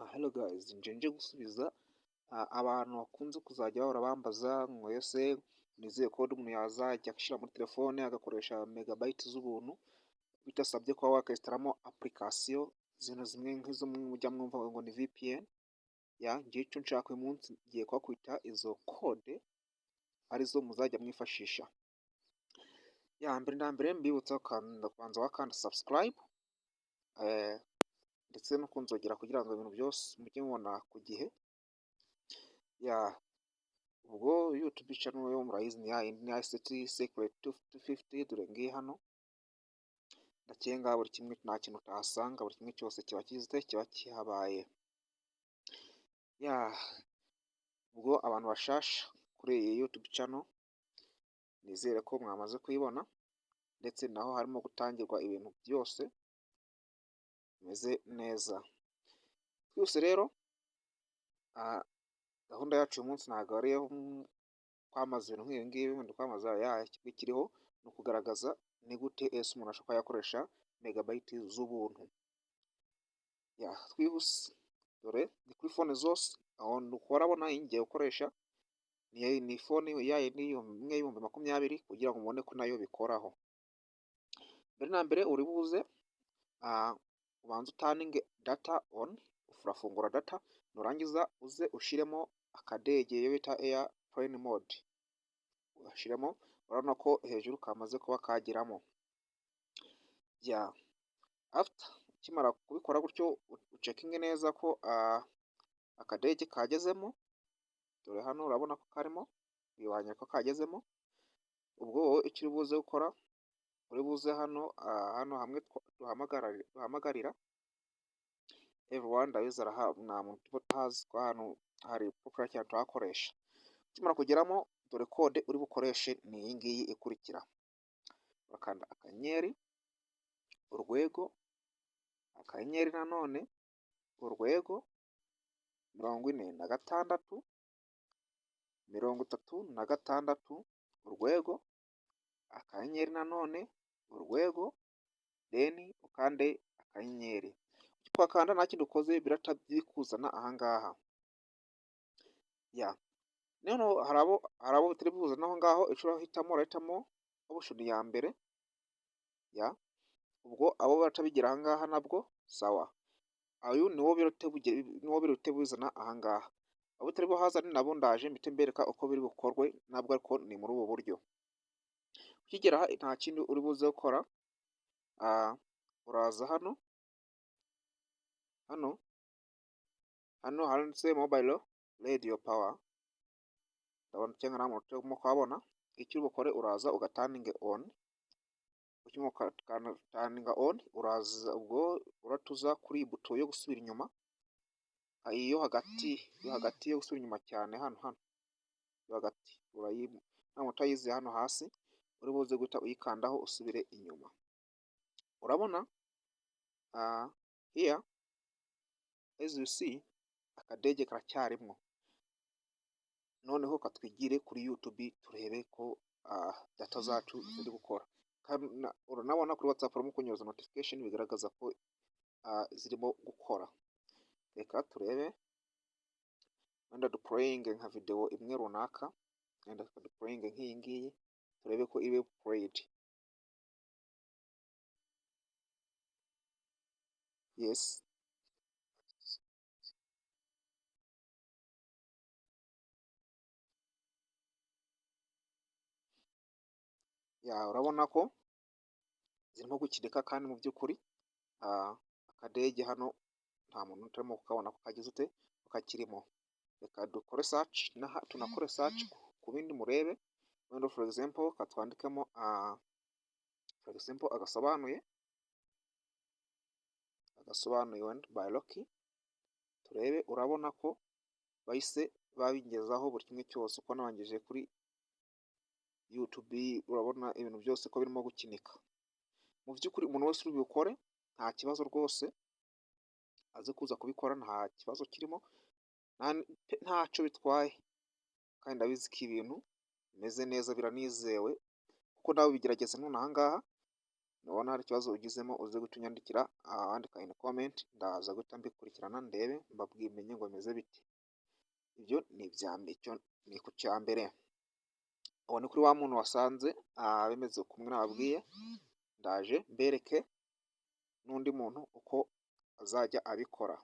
Hello guys, nje gusubiza abantu bakunze kuzajya bahora bambaza ngo ese nizeye code umuntu yazajya ashyira muri telefone agakoresha megabyte z'ubuntu bidasabye kuba wakesitaramo application zimwe nk'izo mujya mwumva ngo ni VPN. Ngiye icyo nshaka uyu munsi ngiye kubakwita izo code arizo muzajya mwifashisha. Mbere na mbere mbibutsa kubanza wakanda subscribe ndetse no kunzogera kugira ngo ibintu byose mujye mubona ku gihe. Ubwo YouTube channel yo murayizi ni ya ICT Secret 250. Dore ngiye hano ndakenga buri kimwe, nta kintu utahasanga, buri kimwe cyose kiba kiba kihabaye. Ubwo abantu bashasha kuri iyi YouTube channel nizere ko mwamaze kuyibona, ndetse naho harimo gutangirwa ibintu byose bimeze neza. Twese rero gahunda yacu uyu munsi ntabwo ari iyo kwamaza ibintu nk'ibi ngibi, wenda kwamaza kiriho ni ukugaragaza ni gute ese umuntu ashobora yakoresha megabyte z'ubuntu. Twihuse, dore ni kuri phone zose aho urabona iyi ngiye gukoresha ni phone yayindi imwe y'ibihumbi 20 kugira ngo mubone ko nayo bikoraho. Mbere na mbere uri buze ubanza utaninge data on, urafungura data, nurangiza uze ushiremo akadege yo bita airplane mode, ugashyiramo. Urabona ko hejuru kamaze kuba kageramo. After ukimara kubikora gutyo ucekinge neza ko akadege kagezemo. Dore hano urabona ko karimo, bibanye ko kagezemo. Ubwo wowe icyo uri buze gukora, uri buze hano hamwe duhamagarira everyone, ndabizi nta muntu utazi ko hano hari popular cyane tuhakoresha. Ukimara kugeramo, dore code uri bukoreshe ni iyi ngiyi ikurikira: bakanda akanyenyeri urwego akanyenyeri nanone urwego 46 36 urwego akanyenyeri nanone urwego then ukande akanyenyeri. Twakanda nta kindi ukoze birata bikuzana ahangaha. Noneho hari abo bitari buzana aho ngaho, icyo urahitamo option ya mbere. Ubwo abo batabigira ahangaha nabwo sawa, ayo niwo birute buzana ahangaha. Abo bitari buhazane nabo ndaje mpite mbereka uko biri bukorwe, nabwo ariko ni muri ubu buryo. Ukigera nta kindi uri buze gukora, uraza hano handitse mobile radio power, ndabona cyangwa nta muntu urimo kuhabona. Icyo uri bukore, uraza ugataninge on. Ukimara on, uraza ubwo uratuza kuri buto yo gusubira inyuma, iyo hagati yo gusubira inyuma cyane, hano yo hagati nta muntu utayizi, hano hasi uri buze guhita uyikandaho usubire inyuma. Urabona here as you see akadege karacyarimo. Noneho katwigire kuri YouTube turebe ko data zacu ziri gukora. Uranabona kuri WhatsApp urimo kunyuza notification bigaragaza ko zirimo gukora. Reka turebe, wenda duplaying nka video imwe runaka, wenda duplaying nk'iyi ngiyi, turebe ko ibe played. Yes, urabona ko zirimo gukirika, kandi mu by'ukuri akadege hano nta muntu utarimo kukabona ko kagize ute kakirimo. Reka dukore search, tunakore search ku bindi murebe. Wenda for example katwandikamo agasobanuye wenda by Loki, turebe. Urabona ko bahise babingezaho buri kimwe cyose uko nabangije kuri YouTube. Urabona ibintu byose ko birimo gukinika. Mu by'ukuri umuntu wese uri bukore nta kibazo rwose, aze kuza kubikora nta kibazo kirimo, ntacyo bitwaye. Kandi ndabizi ko ibintu bimeze neza, biranizewe kuko nawe bigerageza none ahangaha nubona hari ikibazo ugizemo uze guhita unyandikira wandika in comment, ndaza guhita mbikurikirana ndebe menye ngo bimeze bite. Ibyo ni icyo ni ku cya mbere. Uwo ni kuri wa muntu wasanze bimeze kumwe nababwiye, ndaje mbereke n'undi muntu uko azajya abikora.